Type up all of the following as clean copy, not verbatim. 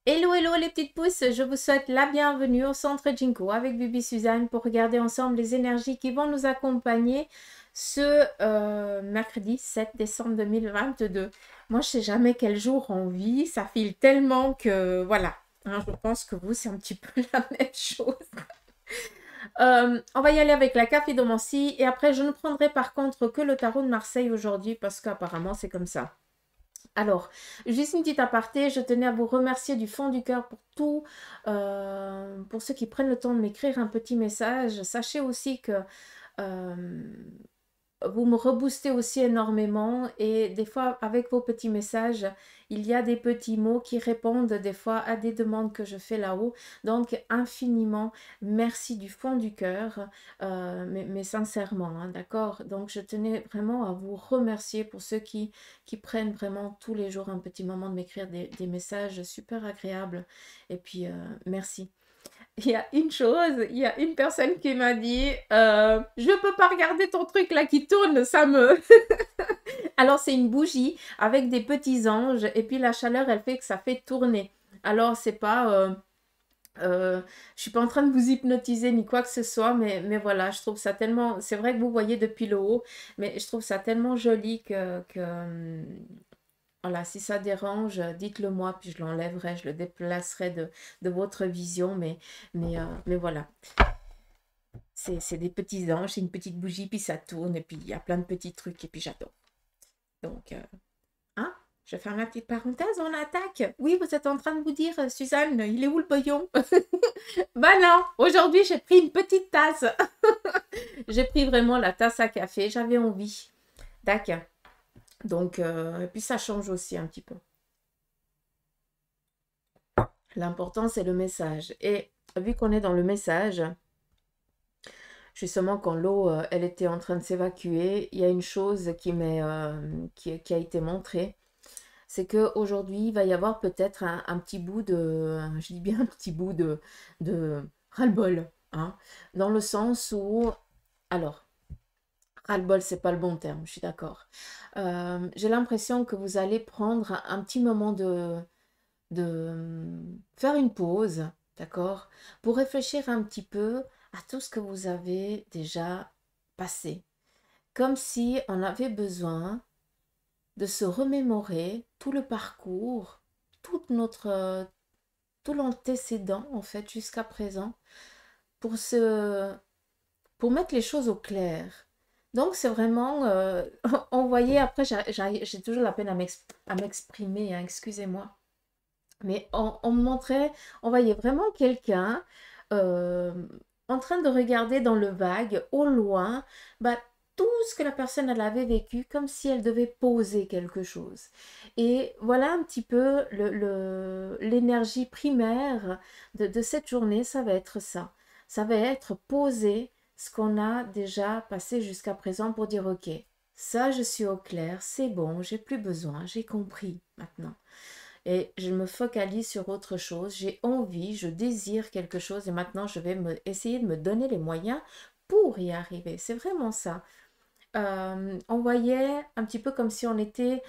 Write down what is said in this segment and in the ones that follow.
Hello, hello les petites pousses, je vous souhaite la bienvenue au Centre Jinko avec Bibi Suzanne pour regarder ensemble les énergies qui vont nous accompagner ce mercredi 7 décembre 2022. Moi, je sais jamais quel jour on vit, ça file tellement que voilà. Hein, je pense que vous, c'est un petit peu la même chose. On va y aller avec la caphédomancie et après, je ne prendrai par contre que le tarot de Marseille aujourd'hui parce qu'apparemment, c'est comme ça. Alors, juste une petite aparté, je tenais à vous remercier du fond du cœur pour tout, pour ceux qui prennent le temps de m'écrire un petit message. Sachez aussi que euh, vous me reboostez aussi énormément et des fois avec vos petits messages, il y a des petits mots qui répondent des fois à des demandes que je fais là-haut. Donc infiniment merci du fond du cœur, mais sincèrement, hein, d'accord? Donc je tenais vraiment à vous remercier pour ceux qui prennent vraiment tous les jours un petit moment de m'écrire des messages super agréables. Et puis merci. Il y a une chose, il y a une personne qui m'a dit je peux pas regarder ton truc là qui tourne, ça me. Alors, c'est une bougie avec des petits anges et puis la chaleur, elle fait que ça fait tourner. Alors, c'est pas. Je suis pas en train de vous hypnotiser ni quoi que ce soit, mais voilà, je trouve ça tellement. C'est vrai que vous voyez depuis le haut, mais je trouve ça tellement joli que voilà, si ça dérange, dites-le moi, puis je l'enlèverai, je le déplacerai de votre vision, mais voilà. C'est des petits anges, c'est une petite bougie, puis ça tourne, et puis il y a plein de petits trucs, et puis j'adore. Donc, hein, je ferme la petite parenthèse, on attaque. Oui, vous êtes en train de vous dire, Suzanne, il est où le bouillon? Bah non, aujourd'hui j'ai pris une petite tasse. J'ai pris vraiment la tasse à café, j'avais envie. D'accord. Donc, et puis ça change aussi un petit peu. L'important, c'est le message. Et vu qu'on est dans le message, justement, quand l'eau, elle était en train de s'évacuer, il y a une chose qui a été montrée. C'est qu'aujourd'hui, il va y avoir peut-être un petit bout de, je dis bien un petit bout de ras-le-bol, hein, dans le sens où, alors, ras-le-bol, c'est pas le bon terme, je suis d'accord. J'ai l'impression que vous allez prendre un petit moment de faire une pause, d'accord, pour réfléchir un petit peu à tout ce que vous avez déjà passé. Comme si on avait besoin de se remémorer tout le parcours, toute notre, tout l'antécédent en fait jusqu'à présent pour pour mettre les choses au clair. Donc c'est vraiment, on voyait après, j'ai toujours la peine à m'exprimer, hein, excusez-moi. Mais on me montrait, on voyait vraiment quelqu'un euh, en train de regarder dans le vague, au loin, bah, tout ce que la personne elle avait vécu, comme si elle devait poser quelque chose. Et voilà un petit peu l'énergie primaire de cette journée, ça va être ça. Ça va être poser ce qu'on a déjà passé jusqu'à présent pour dire, ok, ça je suis au clair, c'est bon, j'ai plus besoin, j'ai compris maintenant et je me focalise sur autre chose. J'ai envie, je désire quelque chose et maintenant je vais essayer de me donner les moyens pour y arriver. C'est vraiment ça. On voyait un petit peu comme si on était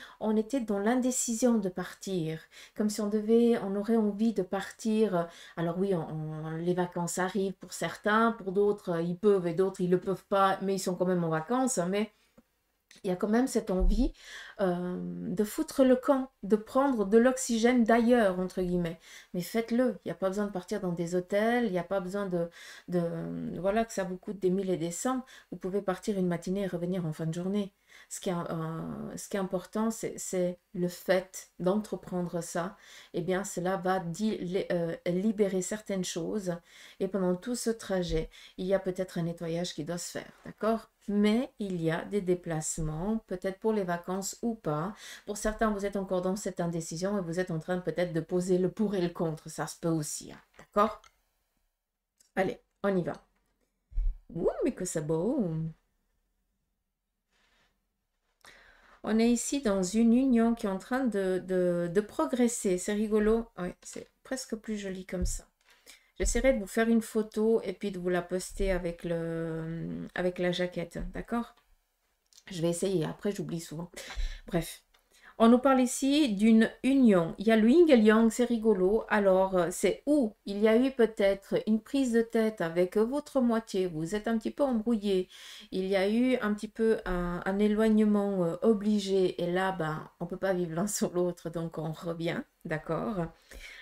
dans l'indécision de partir, comme si on aurait envie de partir. Alors oui, les vacances arrivent pour certains, pour d'autres ils peuvent et d'autres ils ne le peuvent pas, mais ils sont quand même en vacances. Mais il y a quand même cette envie de foutre le camp, de prendre de l'oxygène d'ailleurs, entre guillemets. Mais faites-le. Il n'y a pas besoin de partir dans des hôtels, il n'y a pas besoin voilà, que ça vous coûte des mille et des cents. Vous pouvez partir une matinée et revenir en fin de journée. Ce qui est important, c'est le fait d'entreprendre ça. Eh bien, cela va libérer certaines choses. Et pendant tout ce trajet, il y a peut-être un nettoyage qui doit se faire, d'accord? Mais il y a des déplacements, peut-être pour les vacances ou pas. Pour certains, vous êtes encore dans cette indécision et vous êtes en train peut-être de poser le pour et le contre. Ça se peut aussi, hein, d'accord? Allez, on y va. Ouh, mais que c'est beau! On est ici dans une union qui est en train de progresser. C'est rigolo. Ouais, c'est presque plus joli comme ça. J'essaierai de vous faire une photo et puis de vous la poster avec la jaquette, d'accord? Je vais essayer. Après, j'oublie souvent. Bref, On nous parle ici d'une union. Il y a le yin et le yang, c'est rigolo. Alors, c'est où il y a eu peut-être une prise de tête avec votre moitié, vous êtes un petit peu embrouillé, il y a eu un petit peu un éloignement obligé, et là, ben, on ne peut pas vivre l'un sur l'autre, donc on revient, d'accord?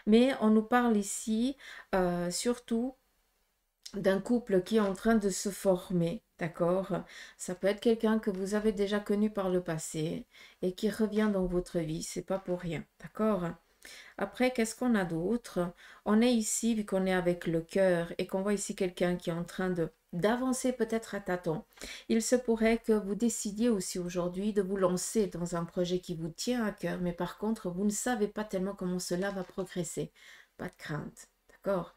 Mais on nous parle ici surtout d'un couple qui est en train de se former, d'accord? Ça peut être quelqu'un que vous avez déjà connu par le passé et qui revient dans votre vie, c'est pas pour rien, d'accord? Après, qu'est-ce qu'on a d'autre? On est ici, vu qu'on est avec le cœur et qu'on voit ici quelqu'un qui est en train de d'avancer peut-être à tâtons. Il se pourrait que vous décidiez aussi aujourd'hui de vous lancer dans un projet qui vous tient à cœur, mais par contre, vous ne savez pas tellement comment cela va progresser. Pas de crainte, d'accord?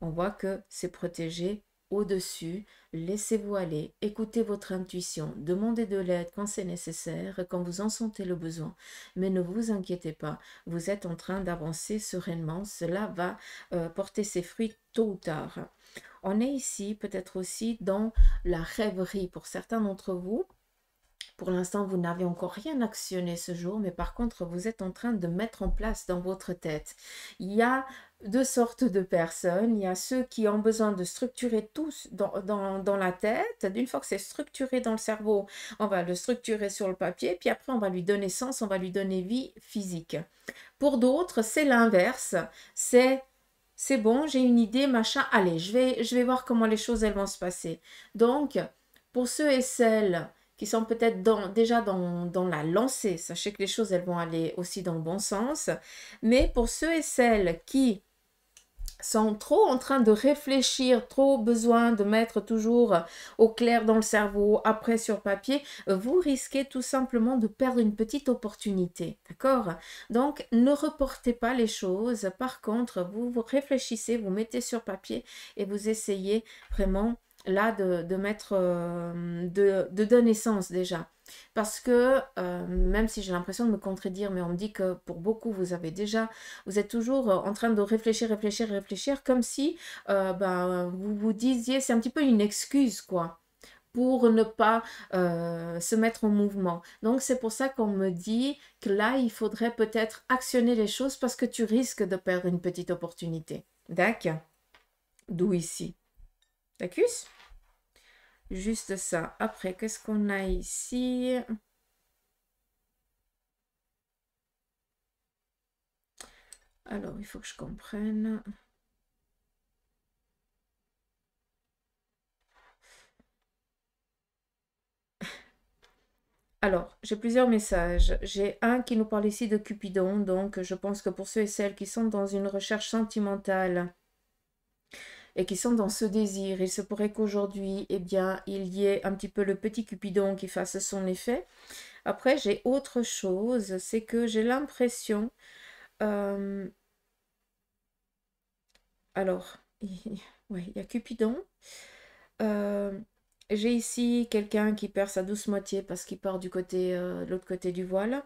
On voit que c'est protégé au-dessus. Laissez-vous aller, écoutez votre intuition, demandez de l'aide quand c'est nécessaire, quand vous en sentez le besoin. Mais ne vous inquiétez pas, vous êtes en train d'avancer sereinement. Cela va porter ses fruits tôt ou tard. On est ici peut-être aussi dans la rêverie pour certains d'entre vous. Pour l'instant, vous n'avez encore rien actionné ce jour, mais par contre, vous êtes en train de mettre en place dans votre tête. Il y a deux sortes de personnes. Il y a ceux qui ont besoin de structurer tout dans la tête. D'une fois que c'est structuré dans le cerveau, on va le structurer sur le papier, puis après, on va lui donner sens, on va lui donner vie physique. Pour d'autres, c'est l'inverse. C'est bon, j'ai une idée, machin, allez, je vais voir comment les choses elles vont se passer. Donc, pour ceux et celles qui sont peut-être déjà dans la lancée, sachez que les choses elles vont aller aussi dans le bon sens. Mais pour ceux et celles qui sont trop en train de réfléchir, trop besoin de mettre toujours au clair dans le cerveau, après sur papier, vous risquez tout simplement de perdre une petite opportunité, d'accord? Donc, ne reportez pas les choses. Par contre, vous réfléchissez, vous mettez sur papier et vous essayez vraiment là de mettre, de donner sens déjà. Parce que, même si j'ai l'impression de me contredire, mais on me dit que pour beaucoup, vous êtes toujours en train de réfléchir, réfléchir, réfléchir, comme si vous vous disiez, c'est un petit peu une excuse, quoi, pour ne pas se mettre en mouvement. Donc, c'est pour ça qu'on me dit que là, il faudrait peut-être actionner les choses parce que tu risques de perdre une petite opportunité. D'accord? D'où ici. D'accord? Juste ça. Après, qu'est-ce qu'on a ici? Alors, il faut que je comprenne. Alors, j'ai plusieurs messages. J'ai un qui nous parle ici de Cupidon, donc je pense que pour ceux et celles qui sont dans une recherche sentimentale et qui sont dans ce désir, il se pourrait qu'aujourd'hui, eh bien, il y ait un petit peu le petit Cupidon qui fasse son effet. Après, j'ai autre chose, c'est que j'ai l'impression... euh, alors, ouais, il y a Cupidon. Euh, j'ai ici quelqu'un qui perd sa douce moitié parce qu'il part du côté, de l'autre côté du voile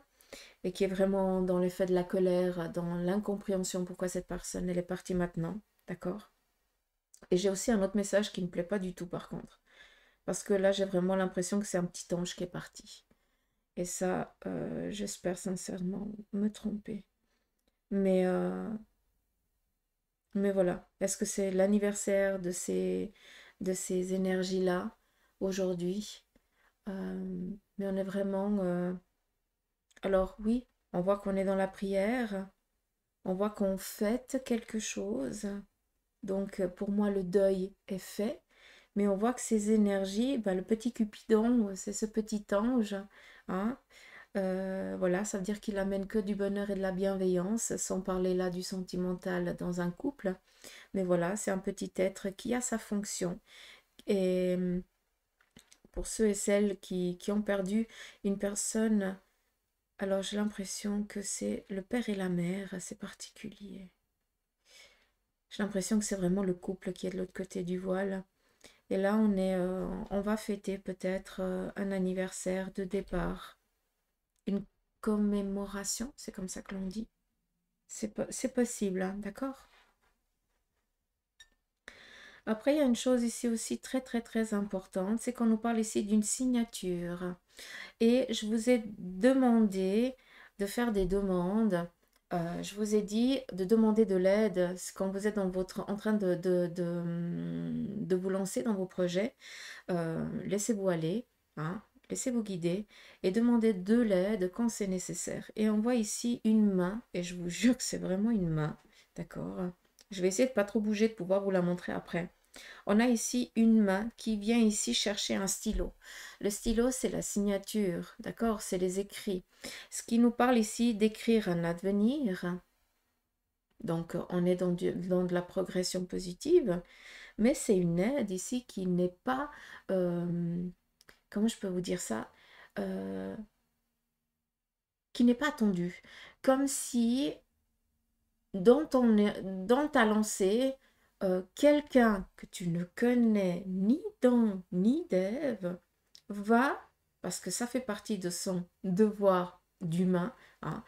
et qui est vraiment dans l'effet de la colère, dans l'incompréhension pourquoi cette personne elle est partie maintenant, d'accord? Et j'ai aussi un autre message qui ne me plaît pas du tout par contre, parce que là j'ai vraiment l'impression que c'est un petit ange qui est parti. Et ça, j'espère sincèrement me tromper. Mais, euh, mais voilà, est-ce que c'est l'anniversaire de ces énergies-là aujourd'hui? Mais on est vraiment... Alors oui, on voit qu'on est dans la prière, on voit qu'on fête quelque chose. Donc pour moi, le deuil est fait. Mais on voit que ces énergies, le petit Cupidon, c'est ce petit ange. Hein, voilà, ça veut dire qu'il amène que du bonheur et de la bienveillance, sans parler là du sentimental dans un couple. Mais voilà, c'est un petit être qui a sa fonction. Et pour ceux et celles qui ont perdu une personne, alors j'ai l'impression que c'est le père et la mère, c'est particulier. J'ai l'impression que c'est vraiment le couple qui est de l'autre côté du voile. Et là, on va fêter peut-être un anniversaire de départ, une commémoration, c'est comme ça que l'on dit. C'est possible, hein, d'accord? Après, il y a une chose ici aussi très très très importante, c'est qu'on nous parle ici d'une signature. Et je vous ai demandé de faire des demandes. Je vous ai dit de demander de l'aide quand vous êtes en train de vous lancer dans vos projets. Laissez-vous aller, hein, laissez-vous guider et demandez de l'aide quand c'est nécessaire. Et on voit ici une main, et je vous jure que c'est vraiment une main, d'accord? Je vais essayer de pas trop bouger, de pouvoir vous la montrer après. On a ici une main qui vient ici chercher un stylo. Le stylo, c'est la signature, d'accord? C'est les écrits. Ce qui nous parle ici d'écrire un avenir. Donc, on est dans de la progression positive, mais c'est une aide ici qui n'est pas, comment je peux vous dire ça? Euh, qui n'est pas attendue. Comme si dans ta lancée, quelqu'un que tu ne connais ni Dan ni d'Ève va, parce que ça fait partie de son devoir d'humain, hein,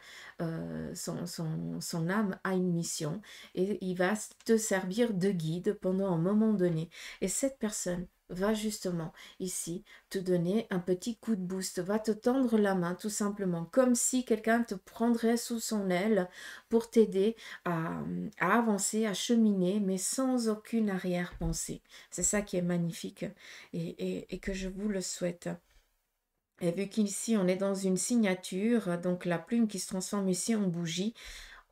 son âme a une mission et il va te servir de guide pendant un moment donné. Et cette personne va justement ici te donner un petit coup de boost, va te tendre la main tout simplement, comme si quelqu'un te prendrait sous son aile pour t'aider à avancer, à cheminer, mais sans aucune arrière-pensée. C'est ça qui est magnifique et que je vous le souhaite. Et vu qu'ici, on est dans une signature, donc la plume qui se transforme ici en bougie,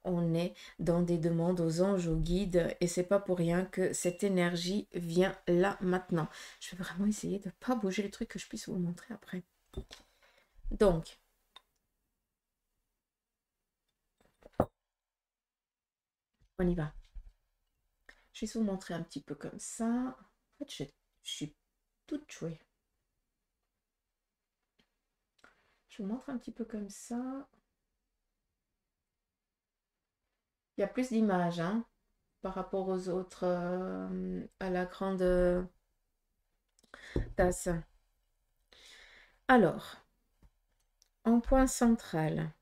on est dans des demandes aux anges, aux guides, et c'est pas pour rien que cette énergie vient là maintenant. Je vais vraiment essayer de ne pas bouger le truc que je puisse vous le montrer après. Donc, on y va. Je vais vous montrer un petit peu comme ça. En fait, je suis toute jouée. Je vous montre un petit peu comme ça. Il y a plus d'images hein, par rapport aux autres, à la grande tasse. Alors, en point central,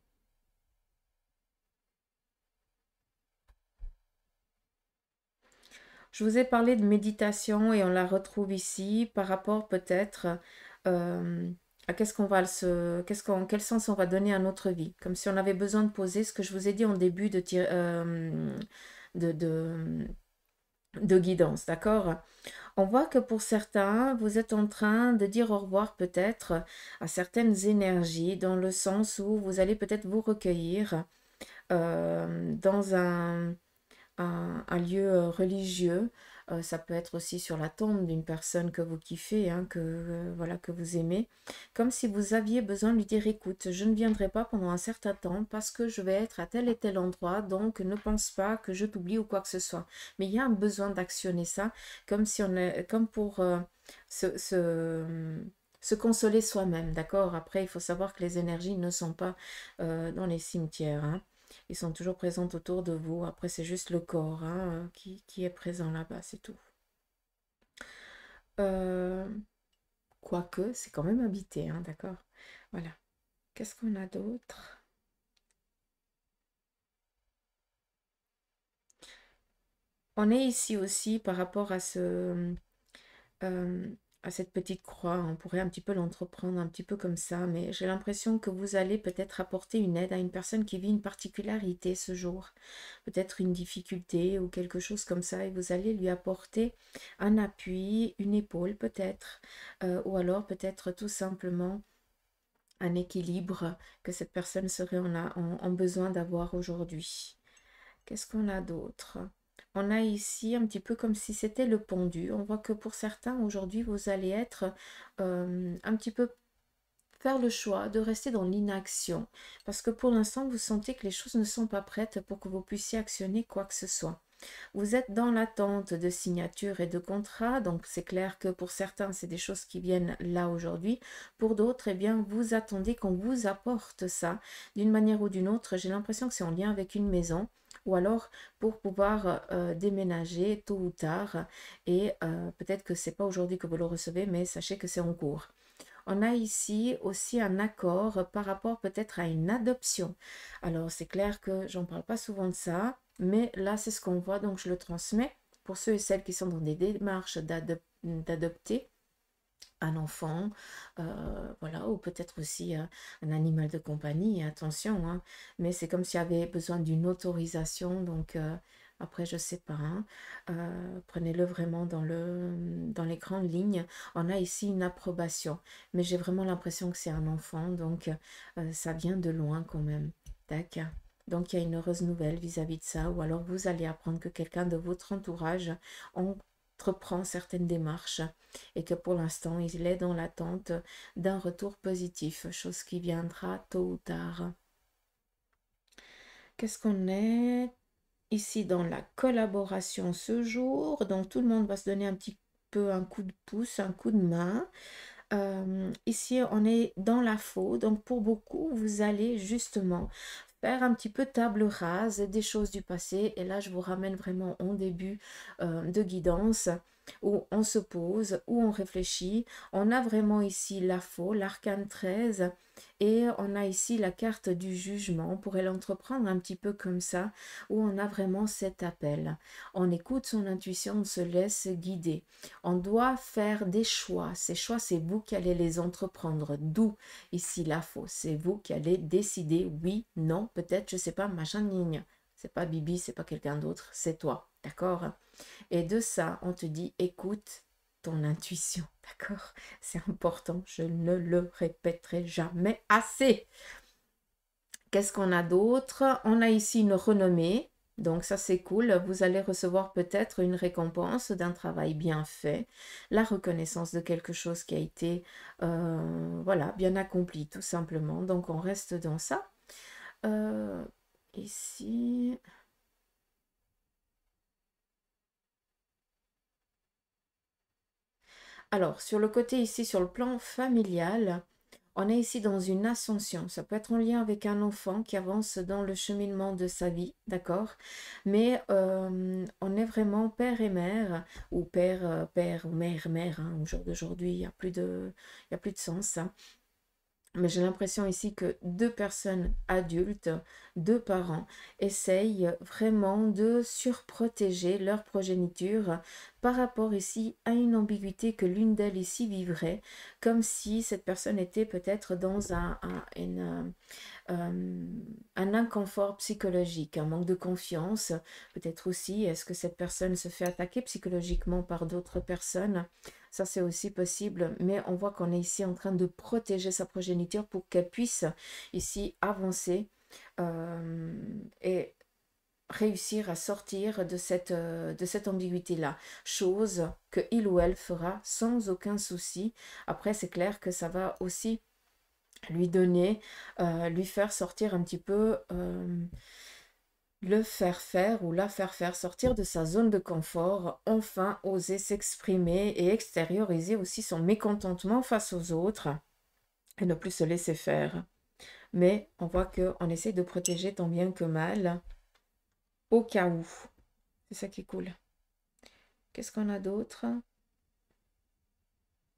je vous ai parlé de méditation et on la retrouve ici par rapport peut-être à quel sens on va donner à notre vie. Comme si on avait besoin de poser ce que je vous ai dit en début de, de, de guidance, d'accord? On voit que pour certains, vous êtes en train de dire au revoir peut-être à certaines énergies dans le sens où vous allez peut-être vous recueillir dans un lieu religieux. Ça peut être aussi sur la tombe d'une personne que vous kiffez, hein, voilà, que vous aimez. Comme si vous aviez besoin de lui dire, écoute, je ne viendrai pas pendant un certain temps parce que je vais être à tel et tel endroit, donc ne pense pas que je t'oublie ou quoi que ce soit. Mais il y a un besoin d'actionner ça, comme si comme pour se consoler soi-même, d'accord? Après, il faut savoir que les énergies ne sont pas dans les cimetières, hein. Ils sont toujours présents autour de vous. Après, c'est juste le corps hein, qui est présent là-bas, c'est tout. Euh, Quoique, c'est quand même habité, hein, d'accord? Voilà. Qu'est-ce qu'on a d'autre? On est ici aussi par rapport euh, à cette petite croix. On pourrait un petit peu l'entreprendre un petit peu comme ça, mais j'ai l'impression que vous allez peut-être apporter une aide à une personne qui vit une particularité ce jour, peut-être une difficulté ou quelque chose comme ça, et vous allez lui apporter un appui, une épaule peut-être, ou alors peut-être tout simplement un équilibre que cette personne serait en besoin d'avoir aujourd'hui. Qu'est-ce qu'on a d'autre? On a ici un petit peu comme si c'était le pendu. On voit que pour certains, aujourd'hui, vous allez être un petit peu faire le choix de rester dans l'inaction. Parce que pour l'instant, vous sentez que les choses ne sont pas prêtes pour que vous puissiez actionner quoi que ce soit. Vous êtes dans l'attente de signature et de contrat, donc c'est clair que pour certains, c'est des choses qui viennent là aujourd'hui. Pour d'autres, eh bien, vous attendez qu'on vous apporte ça d'une manière ou d'une autre. J'ai l'impression que c'est en lien avec une maison ou alors pour pouvoir déménager tôt ou tard. Et peut-être que c'est pas aujourd'hui que vous le recevez, mais sachez que c'est en cours. On a ici aussi un accord par rapport peut-être à une adoption. Alors, c'est clair que j'en parle pas souvent de ça, mais là, c'est ce qu'on voit, donc je le transmets pour ceux et celles qui sont dans des démarches d'adopter. un enfant, voilà, ou peut-être aussi un animal de compagnie, attention, hein, mais c'est comme s'il y avait besoin d'une autorisation, donc après, je sais pas, hein, prenez-le vraiment dans les grandes lignes. On a ici une approbation, mais j'ai vraiment l'impression que c'est un enfant, donc ça vient de loin quand même. D'accord. Donc il y a une heureuse nouvelle vis-à-vis de ça, ou alors vous allez apprendre que quelqu'un de votre entourage entreprend certaines démarches et que pour l'instant, il est dans l'attente d'un retour positif, chose qui viendra tôt ou tard. Qu'est-ce qu'on est ici dans la collaboration ce jour? Donc tout le monde va se donner un petit peu un coup de pouce, un coup de main. Ici, on est dans la faux, donc pour beaucoup, vous allez justement faire un petit peu table rase des choses du passé. Et là, je vous ramène vraiment au début de guidance où on se pose, où on réfléchit. On a vraiment ici la faux, l'arcane 13, et on a ici la carte du jugement. On pourrait l'entreprendre un petit peu comme ça, où on a vraiment cet appel. On écoute son intuition, on se laisse guider. On doit faire des choix. Ces choix, c'est vous qui allez les entreprendre. D'où ici la faux. C'est vous qui allez décider oui, non, peut-être, je sais pas, machin, ligne. C'est pas Bibi, c'est pas quelqu'un d'autre, c'est toi. D'accord? Et de ça, on te dit écoute ton intuition. D'accord? C'est important, je ne le répéterai jamais assez. Qu'est-ce qu'on a d'autre? On a ici une renommée. Donc ça c'est cool, vous allez recevoir peut-être une récompense d'un travail bien fait, la reconnaissance de quelque chose qui a été voilà, bien accompli tout simplement. Donc on reste dans ça. Euh, ici, alors sur le côté ici, sur le plan familial, on est ici dans une ascension. Ça peut être en lien avec un enfant qui avance dans le cheminement de sa vie, d'accord? Mais on est vraiment père et mère, ou père, père, ou mère, mère, hein, au jour d'aujourd'hui, il y a plus de sens, hein. Mais j'ai l'impression ici que deux personnes adultes, deux parents, essayent vraiment de surprotéger leur progéniture par rapport ici à une ambiguïté que l'une d'elles ici vivrait, comme si cette personne était peut-être dans euh, un inconfort psychologique, un manque de confiance, peut-être aussi, est-ce que cette personne se fait attaquer psychologiquement par d'autres personnes? Ça, c'est aussi possible, mais on voit qu'on est ici en train de protéger sa progéniture pour qu'elle puisse ici avancer et réussir à sortir de cette ambiguïté-là, chose que il ou elle fera sans aucun souci. Après, c'est clair que ça va aussi lui donner, lui faire sortir un petit peu, le faire faire ou la faire faire sortir de sa zone de confort, enfin oser s'exprimer et extérioriser aussi son mécontentement face aux autres et ne plus se laisser faire. Mais on voit qu'on essaie de protéger tant bien que mal au cas où. C'est ça qui est cool. Qu'est-ce qu'on a d'autre?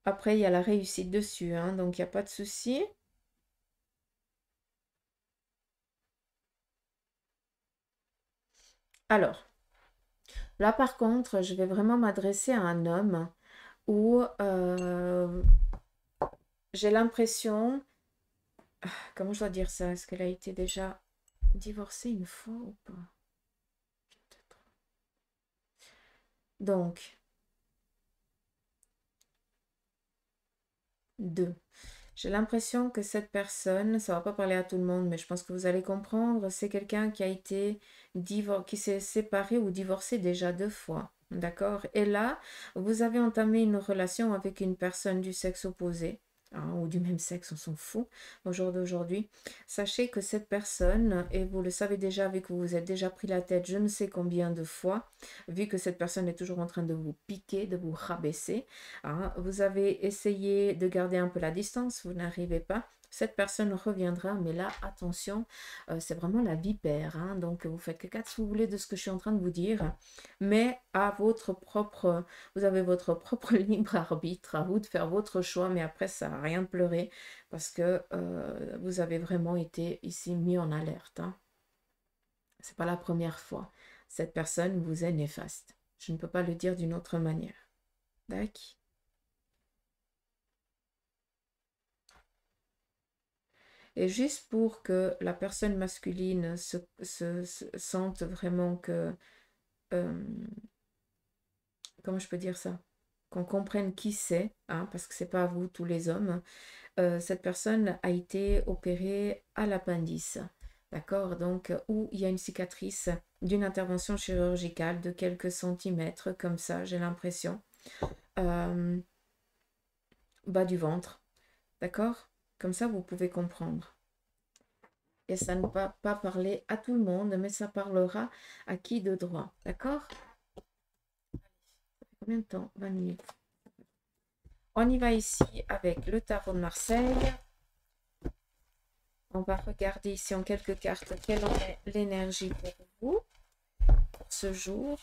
Après, il y a la réussite dessus, hein, donc il n'y a pas de souci. Alors, là par contre, je vais vraiment m'adresser à un homme où j'ai l'impression, comment je dois dire ça? Est-ce qu'elle a été déjà divorcée une fois ou pas? Donc, deux. J'ai l'impression que cette personne, ça va pas parler à tout le monde, mais je pense que vous allez comprendre, c'est quelqu'un qui a été qui s'est séparé ou divorcé déjà deux fois. D'accord? Et là, vous avez entamé une relation avec une personne du sexe opposé, hein, ou du même sexe, on s'en fout, au jour d'aujourd'hui. Sachez que cette personne, et vous le savez déjà, vu que vous vous êtes déjà pris la tête je ne sais combien de fois, vu que cette personne est toujours en train de vous piquer, de vous rabaisser, hein, vous avez essayé de garder un peu la distance, vous n'arrivez pas. Cette personne reviendra, mais là, attention, c'est vraiment la vipère, hein, donc vous faites que quatre si vous voulez de ce que je suis en train de vous dire, mais à votre propre, vous avez votre propre libre arbitre, à vous de faire votre choix, mais après, ça n'a rien de pleurer, parce que vous avez vraiment été ici mis en alerte, hein. C'est pas la première fois. Cette personne vous est néfaste. Je ne peux pas le dire d'une autre manière. D'accord? Et juste pour que la personne masculine se sente vraiment que, euh, comment je peux dire ça? Qu'on comprenne qui c'est, hein, parce que c'est pas vous tous les hommes. Cette personne a été opérée à l'appendice, d'accord? Donc, où il y a une cicatrice d'une intervention chirurgicale de quelques centimètres, comme ça, j'ai l'impression, euh, bas du ventre, d'accord? Comme ça, vous pouvez comprendre. Et ça ne va pas parler à tout le monde, mais ça parlera à qui de droit, d'accord? Combien de temps? 20 minutes. On y va ici avec le tarot de Marseille. On va regarder ici en quelques cartes quelle en est l'énergie pour vous pour ce jour.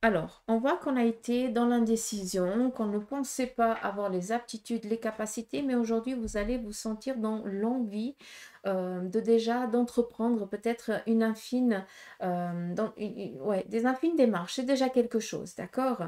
Alors, on voit qu'on a été dans l'indécision, qu'on ne pensait pas avoir les aptitudes, les capacités, mais aujourd'hui, vous allez vous sentir dans l'envie de déjà d'entreprendre peut-être une infime, ouais, des infimes démarches. C'est déjà quelque chose, d'accord?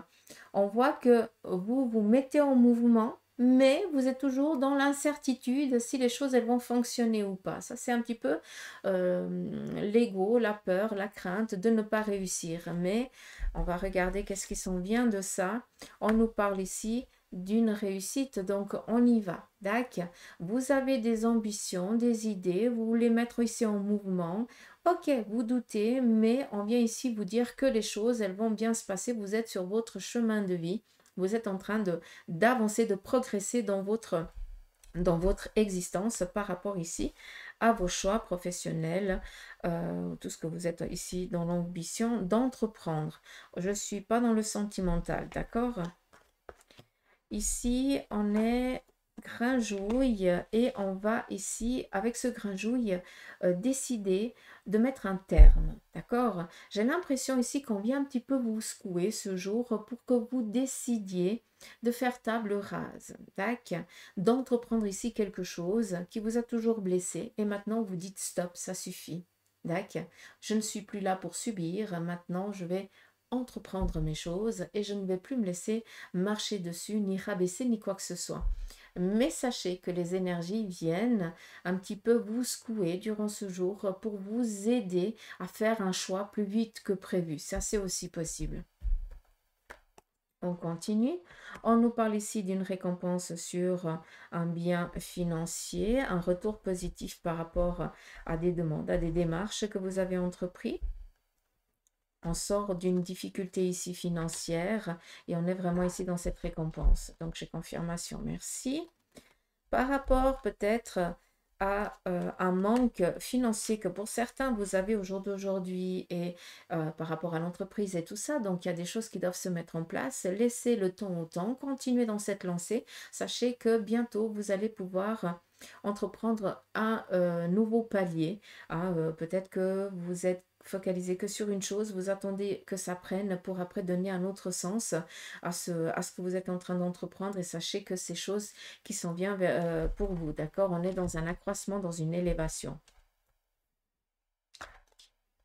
On voit que vous vous mettez en mouvement, mais vous êtes toujours dans l'incertitude si les choses elles vont fonctionner ou pas. Ça, c'est un petit peu l'ego, la peur, la crainte de ne pas réussir. Mais on va regarder qu'est-ce qui s'en vient de ça. On nous parle ici d'une réussite, donc on y va. D'accord? Vous avez des ambitions, des idées, vous voulez mettre ici en mouvement. Ok, vous doutez, mais on vient ici vous dire que les choses, elles vont bien se passer. Vous êtes sur votre chemin de vie. Vous êtes en train d'avancer, de progresser dans votre existence par rapport ici à vos choix professionnels, tout ce que vous êtes ici dans l'ambition d'entreprendre. Je ne suis pas dans le sentimental, d'accord? Ici, on est grinjouille et on va ici, avec ce grinjouille, décider de mettre un terme, d'accord? J'ai l'impression ici qu'on vient un petit peu vous secouer ce jour pour que vous décidiez de faire table rase, d'accord? D'entreprendre ici quelque chose qui vous a toujours blessé et maintenant vous dites stop, ça suffit, d'accord? Je ne suis plus là pour subir, maintenant je vais entreprendre mes choses et je ne vais plus me laisser marcher dessus, ni rabaisser, ni quoi que ce soit. Mais sachez que les énergies viennent un petit peu vous secouer durant ce jour pour vous aider à faire un choix plus vite que prévu. Ça, c'est aussi possible. On continue. On nous parle ici d'une récompense sur un bien financier, un retour positif par rapport à des demandes, à des démarches que vous avez entreprises. On sort d'une difficulté ici financière et on est vraiment ici dans cette récompense. Donc, j'ai confirmation. Merci. Par rapport peut-être à un manque financier que pour certains vous avez au jour d'aujourd'hui et par rapport à l'entreprise et tout ça, donc il y a des choses qui doivent se mettre en place. Laissez le temps au temps, continuez dans cette lancée. Sachez que bientôt vous allez pouvoir entreprendre un nouveau palier. Peut-être que vous êtes focalisé que sur une chose, vous attendez que ça prenne pour après donner un autre sens à ce que vous êtes en train d'entreprendre et sachez que ces choses qui s'en vient pour vous, d'accord? On est dans un accroissement, dans une élévation.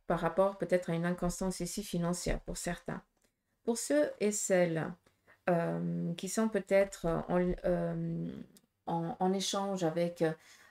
Par rapport peut-être à une inconstance ici financière pour certains. Pour ceux et celles qui sont peut-être en échange avec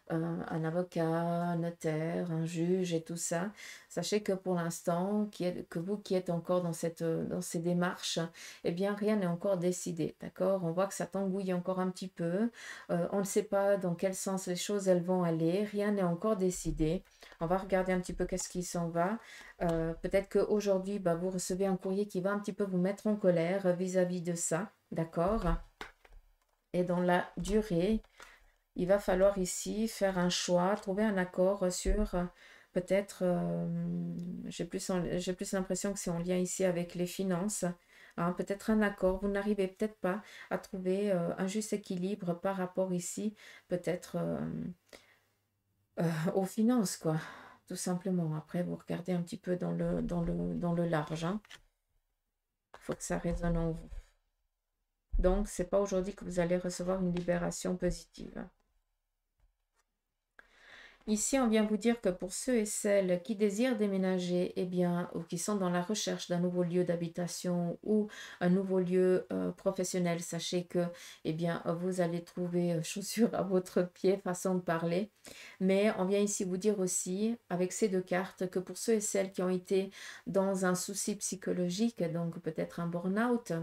un avocat, un notaire, un juge et tout ça. Sachez que pour l'instant, que vous qui êtes encore dans ces démarches, eh bien, rien n'est encore décidé, d'accord? On voit que ça t'engouille encore un petit peu. On ne sait pas dans quel sens les choses, elles vont aller. Rien n'est encore décidé. On va regarder un petit peu qu'est-ce qui s'en va. Peut-être qu'aujourd'hui, vous recevez un courrier qui va un petit peu vous mettre en colère vis-à-vis de ça, d'accord? Et dans la durée, il va falloir ici faire un choix, trouver un accord sur peut-être, j'ai plus l'impression que c'est en lien ici avec les finances, hein, peut-être un accord, vous n'arrivez peut-être pas à trouver un juste équilibre par rapport ici, peut-être aux finances, quoi, tout simplement. Après, vous regardez un petit peu dans le large, hein. Il faut que ça résonne en vous. Donc, c'est pas aujourd'hui que vous allez recevoir une libération positive. Ici, on vient vous dire que pour ceux et celles qui désirent déménager, eh bien, ou qui sont dans la recherche d'un nouveau lieu d'habitation ou un nouveau lieu professionnel, sachez que, eh bien, vous allez trouver chaussures à votre pied, façon de parler. Mais on vient ici vous dire aussi, avec ces deux cartes, que pour ceux et celles qui ont été dans un souci psychologique, donc peut-être un burn-out,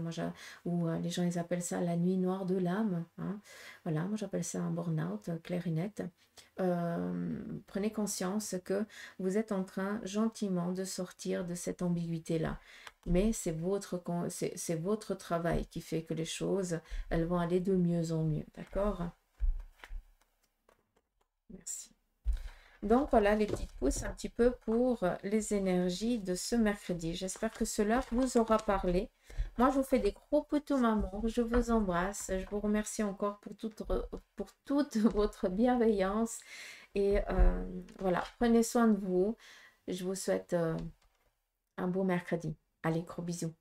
ou les gens ils appellent ça la nuit noire de l'âme, hein. Voilà, moi j'appelle ça un burn-out, clair et net. Prenez conscience que vous êtes en train gentiment de sortir de cette ambiguïté-là. Mais c'est votre travail qui fait que les choses, elles vont aller de mieux en mieux. D'accord? Merci. Donc voilà les petites pouces un petit peu pour les énergies de ce mercredi. J'espère que cela vous aura parlé. Moi, je vous fais des gros poutous maman. Je vous embrasse. Je vous remercie encore pour toute votre bienveillance. Et voilà, prenez soin de vous. Je vous souhaite un beau mercredi. Allez, gros bisous.